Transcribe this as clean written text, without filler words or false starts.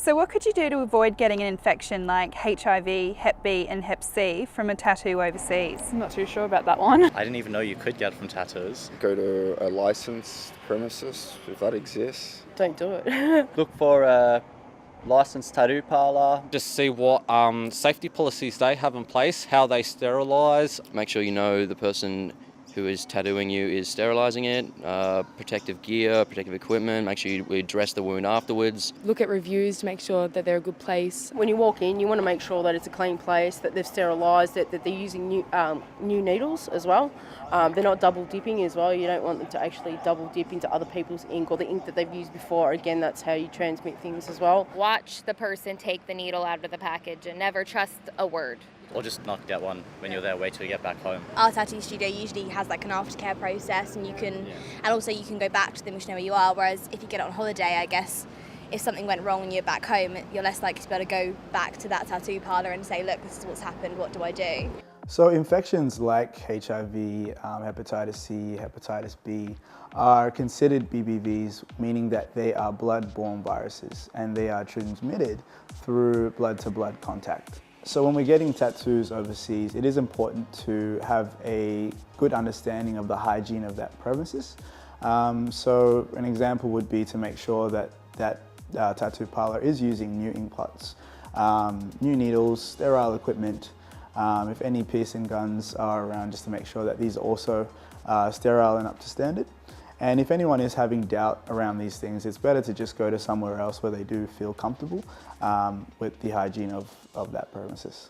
So what could you do to avoid getting an infection like HIV, Hep B and Hep C from a tattoo overseas? I'm not too sure about that one. I didn't even know you could get from tattoos. Go to a licensed premises, if that exists. Don't do it. Look for a licensed tattoo parlour. Just see what safety policies they have in place, how they sterilise. Make sure you know the person who is tattooing you is sterilising it, protective gear, protective equipment, make sure you dress the wound afterwards. Look at reviews to make sure that they're a good place. When you walk in, you want to make sure that it's a clean place, that they've sterilised it, that they're using new needles as well. They're not double dipping as well. You don't want them to actually double dip into other people's ink or the ink that they've used before. Again, that's how you transmit things as well. Watch the person take the needle out of the package and never trust a word. Or just not get one when you're there, wait till you get back home. Our tattoo studio usually has like an aftercare process, and and also you can go back to them, which know where you are, whereas if you get on holiday, I guess if something went wrong and you're back home, you're less likely to be able to go back to that tattoo parlour and say, look, this is what's happened, what do I do? So infections like HIV, hepatitis C, hepatitis B are considered BBVs, meaning that they are blood-borne viruses and they are transmitted through blood-to-blood contact. So when we're getting tattoos overseas, it is important to have a good understanding of the hygiene of that premises. So an example would be to make sure that tattoo parlour is using new ink pots, new needles, sterile equipment. If any piercing guns are around, just to make sure that these are also sterile and up to standard. And if anyone is having doubt around these things, it's better to just go to somewhere else where they do feel comfortable with the hygiene of that premises.